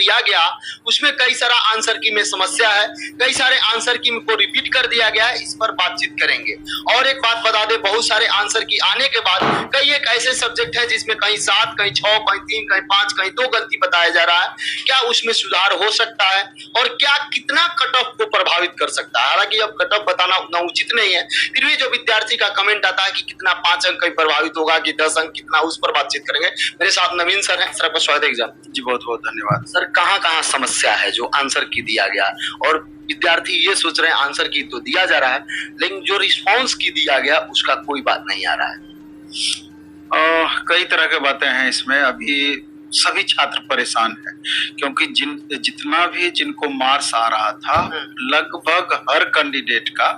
दिया गया उसमें कई सारा आंसर की में समस्या है, कई सारे आंसर की को रिपीट कर दिया गया है। इस पर बातचीत करेंगे। और एक बात बता दे, बहुत सारे आंसर की आने के बाद कई एक ऐसे सब्जेक्ट है जिसमें कहीं 7, कहीं 6, कहीं 3, कहीं 5, कहीं 2 गलती बताया जा रहा है। क्या उसमें सुधार हो सकता है और क्या कितना कट ऑफ को प्रभावित कर सकता है? हालांकि अब कट ऑफ बताना उतना उचित नहीं है, फिर भी जो विद्यार्थी का कमेंट आता है कि कितना 5 अंक कहीं प्रभावित होगा कि 10 अंक कितना, उस पर बातचीत करेंगे। मेरे साथ नवीन सर हैं। सर आपका स्वागत है एग्जाम। जी बहुत बहुत धन्यवाद। सर कहाँ समस्या है जो आंसर की दिया गया और विद्यार्थी ये सोच रहे हैं आंसर की तो दिया जा रहा है लेकिन जो रिस्पांस की दिया गया उसका कोई बात नहीं आ रहा है? कई तरह के बातें हैं इसमें। अभी सभी छात्र परेशान हैं क्योंकि जितना भी जिनको मार्क्स आ रहा था लगभग हर कैंडिडेट का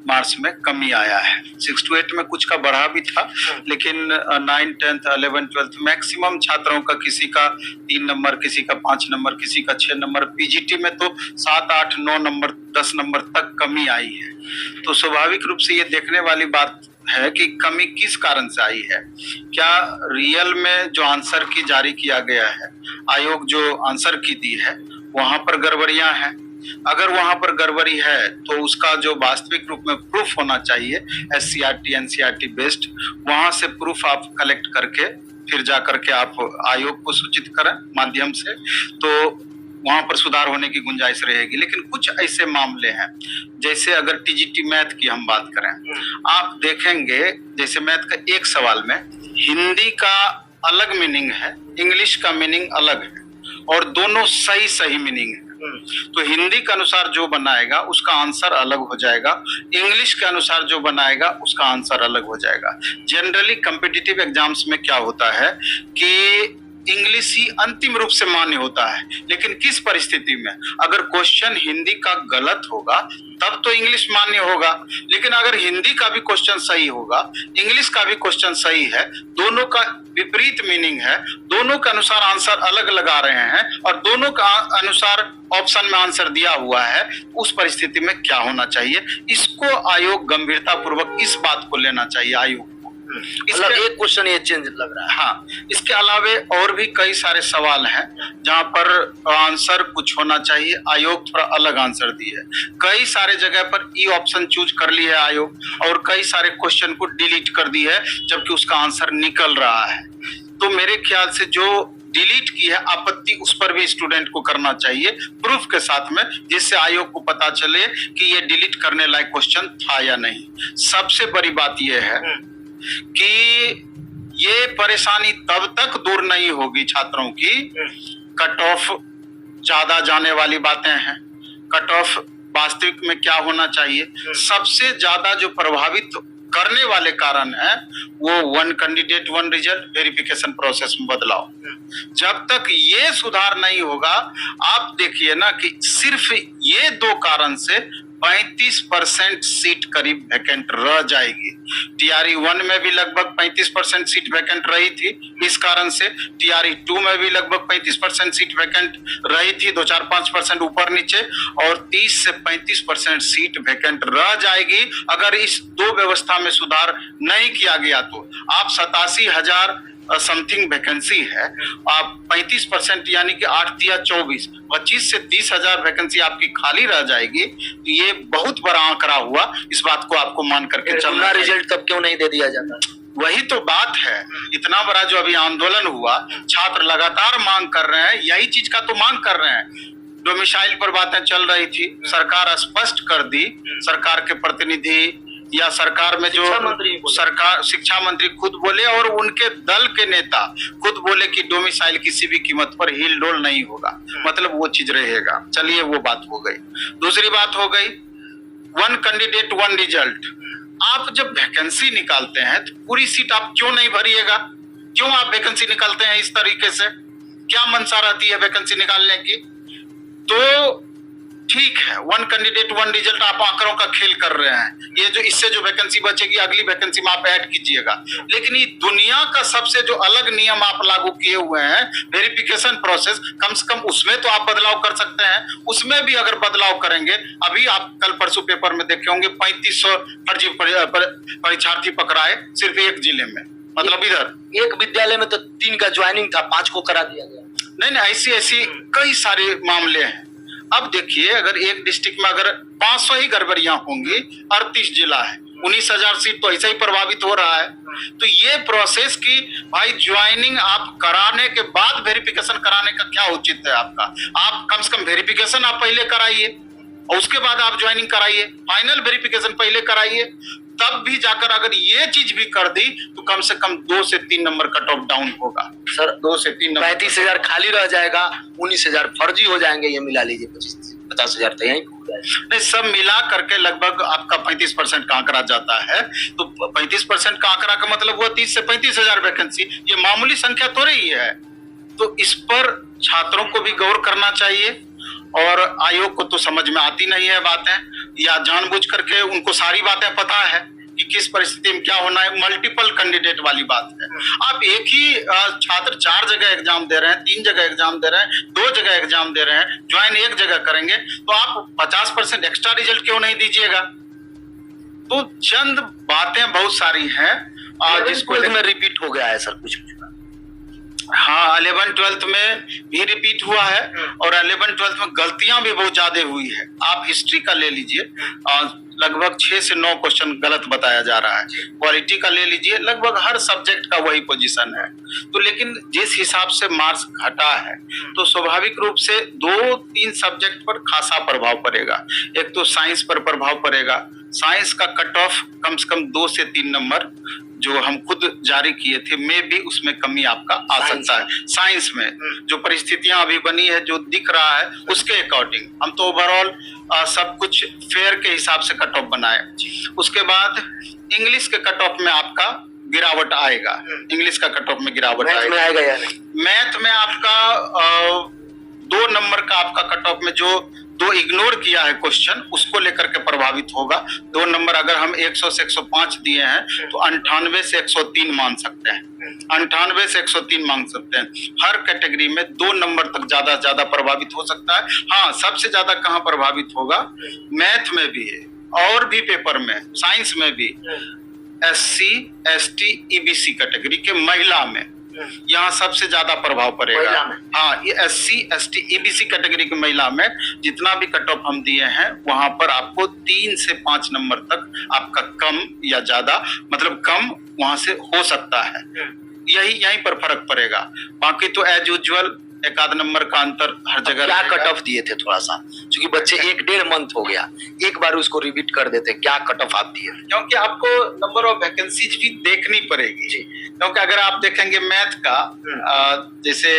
मार्क्स में कमी आया है। 6 to 8 में कुछ का बढ़ा भी था, लेकिन 9, 10th, 11th, 12th मैक्सिमम छात्रों का किसी का 3 नंबर, किसी का 5 नंबर, किसी का 6 नंबर, पीजीटी में तो 7, 8, 9 नंबर, 10 नंबर तक कमी आई है। तो स्वाभाविक रूप से ये देखने वाली बात है कि कमी किस कारण से आई है। क्या रियल में जो आंसर की जारी किया गया है, आयोग जो आंसर की दी है वहां पर गड़बड़ियां हैं? अगर वहां पर गड़बड़ी है तो उसका जो वास्तविक रूप में प्रूफ होना चाहिए, SCRT, NCERT बेस्ड, वहां से प्रूफ आप कलेक्ट करके फिर जा करके आप आयोग को सूचित करें माध्यम से, तो वहां पर सुधार होने की गुंजाइश रहेगी। लेकिन कुछ ऐसे मामले हैं, जैसे अगर टीजीटी मैथ की हम बात करें, आप देखेंगे जैसे मैथ का एक सवाल में हिंदी का अलग मीनिंग है, इंग्लिश का मीनिंग अलग है और दोनों सही मीनिंग है। तो हिंदी के अनुसार जो बनाएगा उसका आंसर अलग हो जाएगा, इंग्लिश के अनुसार जो बनाएगा उसका आंसर अलग हो जाएगा। जनरली कॉम्पिटिटिव एग्जाम्स में क्या होता है कि इंग्लिश ही अंतिम रूप से मान्य होता है, लेकिन किस परिस्थिति में? अगर क्वेश्चन हिंदी का गलत होगा तब तो इंग्लिश मान्य होगा, लेकिन अगर हिंदी का भी क्वेश्चन सही होगा, इंग्लिश का भी क्वेश्चन सही है, दोनों का विपरीत मीनिंग है, दोनों के अनुसार आंसर अलग लगा रहे हैं और दोनों का अनुसार ऑप्शन में आंसर दिया हुआ है, उस परिस्थिति में क्या होना चाहिए? इसको आयोग गंभीरता पूर्वक इस बात को लेना चाहिए आयोग। मतलब एक क्वेश्चन ये चेंज लग रहा है। हाँ, इसके अलावे और भी कई सारे सवाल हैं जहां पर आंसर कुछ होना चाहिए, आयोग थोड़ा अलग आंसर दिए। कई सारे जगह पर ई ऑप्शन चूज कर लिया है आयोग और कई सारे क्वेश्चन को डिलीट कर दी है जबकि उसका आंसर निकल रहा है। तो मेरे ख्याल से जो डिलीट की है आपत्ति उस पर भी स्टूडेंट को करना चाहिए प्रूफ के साथ में, जिससे आयोग को पता चले कि ये डिलीट करने लायक क्वेश्चन था या नहीं। सबसे बड़ी बात यह है कि ये परेशानी तब तक दूर नहीं होगी छात्रों की, कट ऑफ ज्यादा जाने वाली बातें हैं। कट ऑफ वास्तविक में क्या होना चाहिए? सबसे ज्यादा जो प्रभावित करने वाले कारण है वो 1 कैंडिडेट 1 रिजल्ट वेरिफिकेशन प्रोसेस में बदलाव। जब तक ये सुधार नहीं होगा, आप देखिए ना कि सिर्फ ये 2 कारण से 35% सीट करीब वैकेंट रह जाएगी। TRE 1 में भी लगभग 35% सीट वैकेंट रही थी, इस कारण से TRE 2 में भी लगभग 35% सीट वैकेंट रही थी, 2-4-5% ऊपर नीचे, और 30 से 35% सीट वैकेंट रह जाएगी अगर इस 2 व्यवस्था में सुधार नहीं किया गया। तो आप 87,000 समथिंग वैकेंसी है, आप 35% यानी कि 8 या 24, 25 से 30,000 वैकेंसी आपकी खाली रह जाएगी। तो ये बहुत बड़ा आंकड़ा हुआ, इस बात को आपको मान करके चलना। रिजल्ट तब क्यों नहीं दे दिया जाता? वही तो बात है। इतना बड़ा जो अभी आंदोलन हुआ, छात्र लगातार मांग कर रहे हैं, यही चीज का तो मांग कर रहे हैं। डोमिसाइल पर बातें चल रही थी, सरकार स्पष्ट कर दी, सरकार के प्रतिनिधि या सरकार में जो सरकार शिक्षा मंत्री खुद बोले और उनके दल के नेता खुद बोले कि डोमिसाइल किसी भी कीमत पर हिल डोल नहीं होगा, मतलब वो चीज रहेगा। चलिए वो बात हो गई। दूसरी बात हो गई 1 कैंडिडेट 1 रिजल्ट। आप जब वैकेंसी निकालते हैं तो पूरी सीट आप क्यों नहीं भरिएगा? क्यों आप वैकेंसी निकालते हैं इस तरीके से? क्या मंशा रहती है वैकेंसी निकालने की? तो ठीक है, 1 कैंडिडेट 1 रिजल्ट आप आंकड़ों का खेल कर रहे हैं, ये जो इससे जो वैकेंसी बचेगी अगली वैकेंसी में आप ऐड कीजिएगा। लेकिन ये दुनिया का सबसे जो अलग नियम आप लागू किए हुए हैं, वेरिफिकेशन प्रोसेस, कम से कम उसमें तो आप बदलाव कर सकते हैं। उसमें भी अगर बदलाव करेंगे, अभी आप कल परसों पेपर में देखे होंगे 3500 फर्जी परीक्षार्थी पकड़ाए सिर्फ एक जिले में। मतलब इधर एक विद्यालय में तो 3 का ज्वाइनिंग था, 5 को करा दिया गया। नहीं, ऐसी कई सारे मामले हैं। अब देखिए, अगर एक डिस्ट्रिक्ट में अगर 500 ही गड़बड़ियां होंगी, 38 जिला है, 19,000 सीट तो ऐसा ही प्रभावित हो रहा है। तो ये प्रोसेस की भाई ज्वाइनिंग आप कराने के बाद वेरिफिकेशन कराने का क्या उचित है आपका? आप कम से कम वेरिफिकेशन आप पहले कराइए और उसके बाद आप ज्वाइनिंग कराइए, फाइनल वेरिफिकेशन पहले कराइए, तब भी जाकर अगर ये चीज भी कर दी तो कम से कम 2 से 3 नंबर कट ऑफ डाउन होगा। सर 2 से 3 नंबर 35,000 खाली रह जाएगा, 19,000 फर्जी हो जाएंगे, ये मिला लीजिए 50,000 तो यही नहीं, सब मिला करके लगभग आपका 35% का आंकड़ा जाता है। तो 35% का आंकड़ा का मतलब हुआ 30 से 35,000 वैकेंसी, ये मामूली संख्या तो रही है। तो इस पर छात्रों को भी गौर करना चाहिए और आयोग को तो समझ में आती नहीं है बातें, या जानबूझ करके उनको सारी बातें पता है कि किस परिस्थिति में क्या होना है। मल्टीपल कैंडिडेट वाली बात है। आप एक ही छात्र 4 जगह एग्जाम दे रहे हैं, 3 जगह एग्जाम दे रहे हैं, 2 जगह एग्जाम दे रहे हैं, ज्वाइन एक जगह करेंगे, तो आप 50% एक्स्ट्रा रिजल्ट क्यों नहीं दीजिएगा? तो चंद बातें बहुत सारी हैं जिसको में रिपीट हो गया है सर कुछ। हाँ, 11-12 में भी रिपीट हुआ है और 11-12 में गलतियां भी बहुत ज्यादा हुई है। आप हिस्ट्री का ले लीजिए, लगभग 6 से 9 क्वेश्चन गलत बताया जा रहा है। क्वालिटी का ले लीजिए, लगभग हर सब्जेक्ट का वही पोजीशन है। तो लेकिन जिस हिसाब से मार्क्स घटा है तो स्वाभाविक रूप से 2-3 सब्जेक्ट पर खासा प्रभाव पड़ेगा। एक तो साइंस पर प्रभाव पड़ेगा। साइंस का कट ऑफ कम से कम 2 से 3 नंबर जो हम खुद जारी किए थे, में भी उसमें कमी आपका आ सकता है। साइंस में जो परिस्थितियां अभी बनी है, जो दिख रहा है, उसके अकॉर्डिंग हम तो ओवरऑल सब कुछ फेयर के हिसाब से कट ऑफ बनाए। उसके बाद इंग्लिश के कट ऑफ में आपका गिरावट आएगा। इंग्लिश का कट ऑफ में गिरावट आएगा या नहीं? मैथ में आपका 2 नंबर का आपका कट ऑफ में जो 2 इग्नोर किया है क्वेश्चन, उसको लेकर के प्रभावित होगा। 2 नंबर अगर हम 100 से 105 दिए हैं तो 98 से 103 मान सकते हैं। 98 से 103 मांग सकते हैं। हर कैटेगरी में 2 नंबर तक ज्यादा प्रभावित हो सकता है। हाँ, सबसे ज्यादा कहाँ प्रभावित होगा? मैथ में भी है और भी पेपर में, साइंस में भी, SC, ST, EBC कैटेगरी के महिला में यहाँ सबसे ज्यादा प्रभाव पड़ेगा। हाँ, ये SC, ST, EBC कैटेगरी की महिला में जितना भी कट ऑफ हम दिए हैं, वहां पर आपको 3 से 5 नंबर तक आपका कम या ज्यादा, मतलब कम वहां से हो सकता है। यहीं पर फर्क पड़ेगा। बाकी तो एज यूजुअल 1-8 नंबर का अंतर हर जगह। क्या कट ऑफ दिए थे थोड़ा सा, क्योंकि बच्चे 1-1.5 मंथ हो गया, एक बार उसको रिपीट कर देते, क्या कट ऑफ आप दिए? क्योंकि आपको नंबर ऑफ वैकेंसीज भी देखनी पड़ेगी। क्योंकि अगर आप देखेंगे मैथ का, जैसे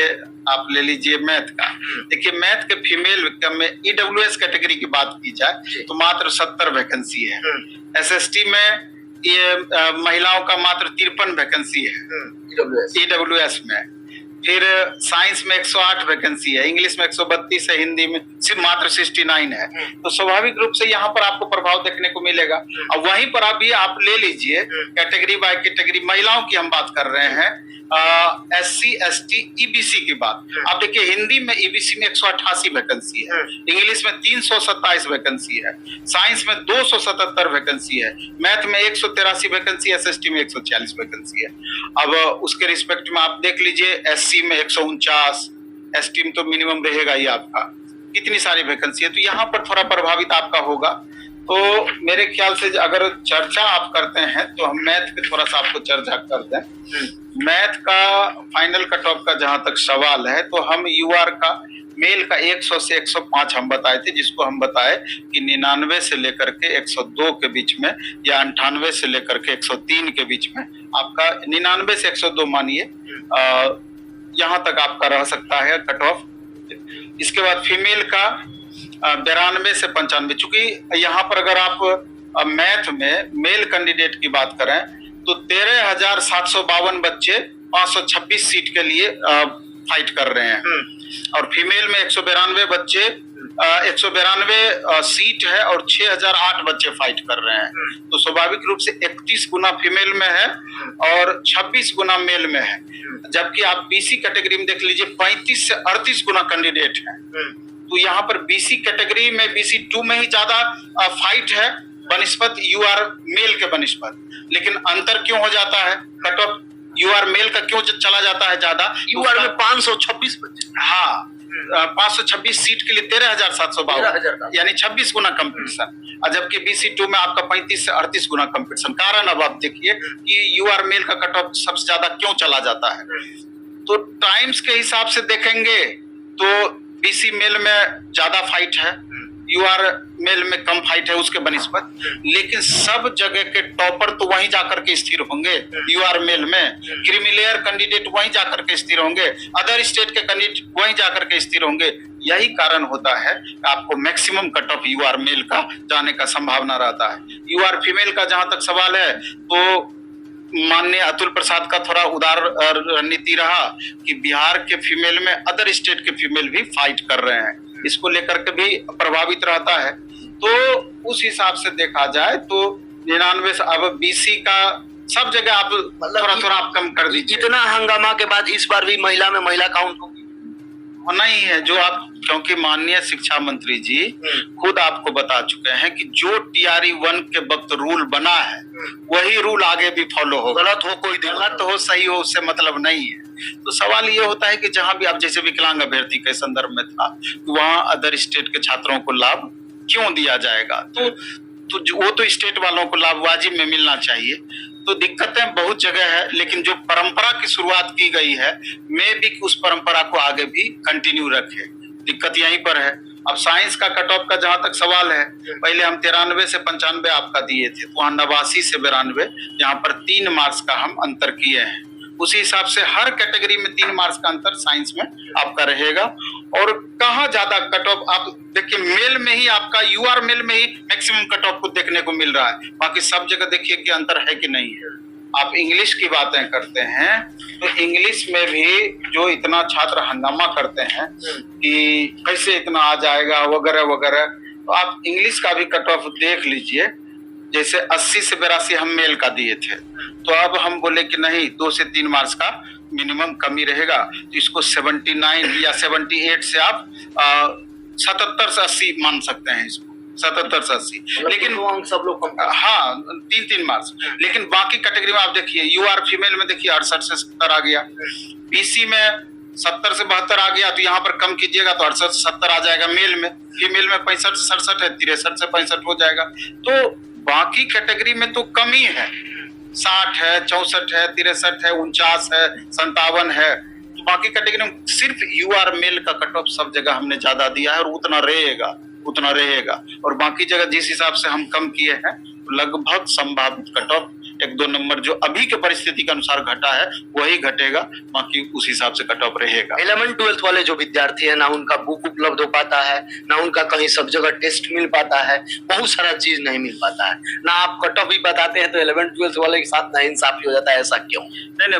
आप ले लीजिए मैथ का, देखिए मैथ के फीमेल में EWS कैटेगरी की बात की जाए तो मात्र 70 वैकेंसी है। SST में ये महिलाओं का मात्र 53 वैकेंसी है EWS में। फिर साइंस में 108 वैकेंसी है, इंग्लिश में 132 है, हिंदी में सिर्फ मात्र 69 है। तो स्वाभाविक रूप से यहाँ पर आपको प्रभाव देखने को मिलेगा। अब वहीं पर अभी आप ले लीजिए कैटेगरी बाय कैटेगरी, महिलाओं की हम बात कर रहे हैं, SC, ST, EBC की बात। आप देखिए हिंदी में EBC में 188 वैकेंसी है, इंग्लिश में 327 वैकेंसी है, साइंस में 277 वैकेंसी है, मैथ में 183 वैकेंसी, SST में 140 वैकेंसी है। अब उसके रिस्पेक्ट में आप देख लीजिए SC में 149, ST में तो मिनिमम रहेगा ही आपका, कितनी सारी वैकेंसी है। तो यहाँ पर थोड़ा प्रभावित आपका होगा। तो मेरे ख्याल से अगर चर्चा आप करते हैं तो हम मैथ पे थोड़ा सा आपको चर्चा कर दें। मैथ का फाइनल कट ऑफ का जहां तक सवाल है, तो हम UR का मेल का 100 से 105 हम बताए थे, जिसको हम बताए कि 99 से लेकर के 102 के बीच में, या 98 से लेकर के 103 के बीच में आपका 99 से 102 मानिए, यहाँ तक आपका रह सकता है कट ऑफ। इसके बाद फीमेल का 92 से 95, चूंकि यहाँ पर अगर आप मैथ में मेल कैंडिडेट की बात करें तो 13,752 बच्चे 526 सीट के लिए फाइट कर रहे हैं, और फीमेल में 192 बच्चे 192 सीट है और 6,008 बच्चे फाइट कर रहे हैं। तो स्वाभाविक रूप से 31 गुना फीमेल में है और 26 गुना मेल में है। जबकि आप BC कैटेगरी में देख लीजिए 35 से 38 गुना कैंडिडेट है। तो यहाँ पर BC कैटेगरी में BC2 में ही ज्यादा फाइट है बनिस्बत UR मेल के बनिस्बत। लेकिन अंतर क्यों हो जाता है? कट ऑफ यूआर मेल का क्यों चला जाता है ज्यादा? यूआर में 526 बच्चे, हाँ 526 सीट के लिए 13,752 13,000 यानी 26 गुना कंपटीशन, और जबकि BC2 में आपका 35 से 38 गुना कंपटीशन। कारण अब आप देखिए कि यूआर मेल का कट ऑफ सबसे ज्यादा क्यों चला जाता है। तो टाइम्स के हिसाब से देखेंगे तो BC मेल में ज्यादा फाइट है, यूआर मेल में कम फाइट है उसके बनिस्बत, लेकिन सब जगह के टॉपर तो वहीं जाकर के स्थिर होंगे। यूआर मेल में क्रीमिलेयर कैंडिडेट वहीं जाकर के स्थिर होंगे, अदर स्टेट के कैंडिडेट वहीं जाकर के स्थिर होंगे। यही कारण होता है आपको maximum cut off UR male का जाने का संभावना रहता है। यूआर फीमेल का जहां तक सवाल है तो माननीय अतुल प्रसाद का थोड़ा उदार रणनीति रहा कि बिहार के फीमेल में अदर स्टेट के फीमेल भी फाइट कर रहे हैं, इसको लेकर के भी प्रभावित रहता है। तो उस हिसाब से देखा जाए तो 99 अब BC का सब जगह आप थोड़ा आप कम कर दीजिए। इतना हंगामा के बाद इस बार भी महिला में महिला काउंट होगी? होना ही है, जो आप, क्योंकि माननीय शिक्षा मंत्री जी खुद आपको बता चुके हैं कि जो TRE 1 के वक्त रूल बना है वही रूल आगे भी फॉलो हो। गलत हो कोई गलत हो सही हो उससे मतलब नहीं है। तो सवाल ये होता है कि जहां भी आप, जैसे विकलांग अभ्यर्थी के संदर्भ में था, वहां अदर स्टेट के छात्रों को लाभ क्यों दिया जाएगा? तो वो तो स्टेट वालों को लाभ वाजिब में मिलना चाहिए। तो दिक्कतें बहुत जगह है, लेकिन जो परंपरा की शुरुआत की गई है मैं भी उस परंपरा को आगे भी कंटिन्यू रखे। दिक्कत यहीं पर है। अब साइंस का कट ऑफ का जहां तक सवाल है, पहले हम 93 से 95 आपका दिए थे, तो वहां 89 से 92, यहाँ पर 3 मार्क्स का हम अंतर किए हैं। उसी हिसाब से हर कैटेगरी में 3 मार्क्स का अंतर साइंस में आपका रहेगा। और कहाँ ज्यादा कट ऑफ आप देखिए, मेल में ही आपका यूआर मेल में ही मैक्सिमम कट ऑफ को देखने को मिल रहा है, बाकी सब जगह देखिए कि अंतर है कि नहीं है। आप इंग्लिश की बातें करते हैं तो इंग्लिश में भी जो इतना छात्र हंगामा करते हैं कि कैसे इतना आ जाएगा वगैरह वगैरह, तो आप इंग्लिश का भी कट ऑफ देख लीजिए। जैसे 80 से 82 हम मेल का दिए थे, तो अब हम बोले कि नहीं 2 से 3 मार्क्स का मिनिमम कमी रहेगा, तो इसको 79 या 78 से आप 77 से 80 मान सकते हैं इसको, 77 से 80। लेकिन सब लोग हाँ 3-3 मार्क्स। लेकिन बाकी कैटेगरी में आप देखिए, यूआर फीमेल में देखिए 68 से 70 आ गया, BC में 70 से 72 आ गया, तो यहाँ पर कम कीजिएगा तो 68 से 70 आ जाएगा मेल में। फीमेल में 65 से 67 है, 63 से 65 हो जाएगा। तो बाकी कैटेगरी में तो कमी है, 60 है, 64 है, 63 है, 49 है, 57 है। तो बाकी कैटेगरी में सिर्फ यूआर मेल का कट ऑफ सब जगह हमने ज्यादा दिया है और उतना रहेगा। और बाकी जगह जिस हिसाब से हम कम किए हैं, लगभग संभावित कट ऑफ 1-2 नंबर जो अभी के परिस्थिति के अनुसार घटा है वही घटेगा, बाकी उस हिसाब से कट ऑफ रहेगा। 11th-12th वाले जो विद्यार्थी है, ना उनका बुक उपलब्ध हो पाता है, ना उनका कहीं सब जगह टेस्ट मिल पाता है, बहुत सारा चीज नहीं मिल पाता है, ना आप कट ऑफ भी बताते हैं, तो 11th-12th वाले के साथ ना इंसाफी हो जाता है, ऐसा क्यों? नहीं,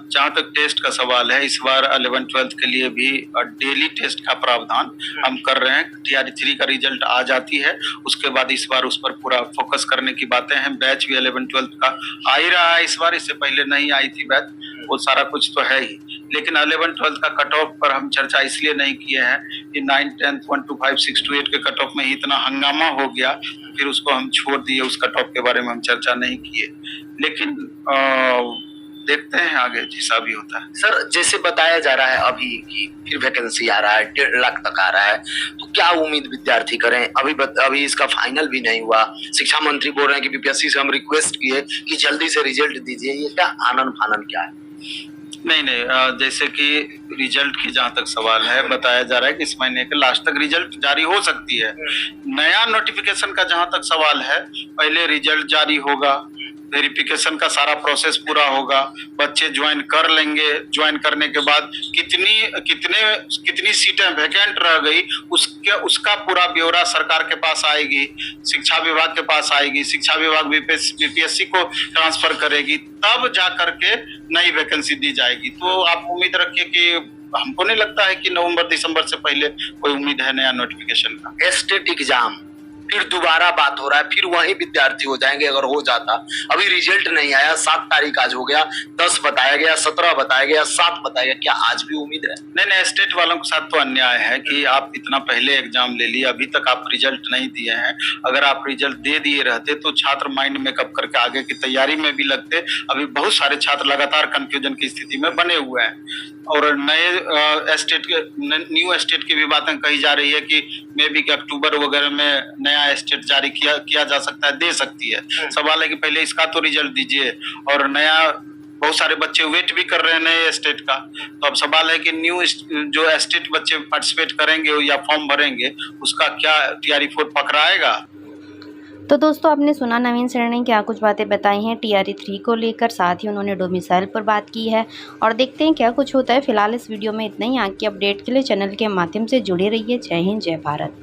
जहाँ तक टेस्ट का सवाल है, इस बार 11th-12th के लिए भी डेली टेस्ट का प्रावधान हम कर रहे हैं। TRE 3 का रिजल्ट आ जाती है, उसके बाद इस बार उस पर पूरा फोकस करने की बातें हैं। बैच भी 11th-12th का आ ही रहा है इस बार, इससे पहले नहीं आई थी बैच, वो सारा कुछ तो है ही। लेकिन 11th-12th का कट ऑफ पर हम चर्चा इसलिए नहीं किए हैं कि 9th, 10th 1 to 5, 6 to 8 के कट ऑफ में ही इतना हंगामा हो गया, फिर उसको हम छोड़ दिए, उस कट ऑफ के बारे में हम चर्चा नहीं किए। लेकिन देखते हैं आगे जैसा भी होता है। सर, जैसे बताया जा रहा है अभी कि फिर वैकेंसी आ रहा है, 1.5 लाख तक आ रहा है, तो क्या उम्मीद विद्यार्थी करें? अभी इसका फाइनल भी नहीं हुआ, शिक्षा मंत्री बोल रहे हैं कि BPSC से हम रिक्वेस्ट किए कि जल्दी से रिजल्ट दीजिए, ये क्या आनन फानन क्या है? नहीं, जैसे कि रिजल्ट की जहां तक सवाल है, बताया जा रहा है कि इस महीने के लास्ट तक रिजल्ट जारी हो सकती है। नया नोटिफिकेशन का जहां तक सवाल है, पहले रिजल्ट जारी होगा, वेरिफिकेशन का सारा प्रोसेस पूरा होगा, बच्चे ज्वाइन कर लेंगे, ज्वाइन करने के बाद कितनी सीटें वैकेंट रह गई उसका पूरा ब्यौरा सरकार के पास आएगी, शिक्षा विभाग के पास आएगी, शिक्षा विभाग BPSC को ट्रांसफर करेगी, तब जा करके नई वैकेंसी दी जाएगी। तो आप उम्मीद रखिए कि हमको नहीं लगता है कि नवंबर दिसंबर से पहले कोई उम्मीद है नया नोटिफिकेशन का। स्टेट एग्जाम फिर दोबारा बात हो रहा है, फिर वही विद्यार्थी हो जाएंगे अगर हो जाता। अभी रिजल्ट नहीं आया, 7 तारीख आज हो गया, 10 बताया गया, 17 बताया गया, 7 बताया गया, क्या आज भी उम्मीद है? नहीं, स्टेट वालों के साथ तो अन्याय है कि आप इतना पहले एग्जाम ले लिए, अभी तक आप रिजल्ट नहीं दिए हैं। अगर आप रिजल्ट दे दिए रहते तो छात्र माइंड मेकअप करके आगे की तैयारी में भी लगते। अभी बहुत सारे छात्र लगातार कंफ्यूजन की स्थिति में बने हुए हैं और नए स्टेट के न्यू स्टेट की भी बातें कही जा रही है कि मे बी अक्टूबर वगैरह में नया स्टेट जारी किया जा सकता है, दे सकती है। सवाल है कि पहले इसका तो रिजल्ट दीजिए। और नया बहुत सारे बच्चे वेट भी कर रहे हैं नए स्टेट का, तो अब सवाल है कि न्यू जो स्टेट बच्चे पार्टिसिपेट करेंगे या फॉर्म भरेंगे उसका क्या TRE 4 पकड़ाएगा। तो दोस्तों आपने सुना नवीन सर ने क्या कुछ बातें बताई हैं TRE 3 को लेकर, साथ ही उन्होंने डोमिसाइल पर बात की है और देखते हैं क्या कुछ होता है। फिलहाल इस वीडियो में इतना ही। आगे की अपडेट के लिए चैनल के माध्यम से जुड़े रहिए। जय हिंद, जय भारत।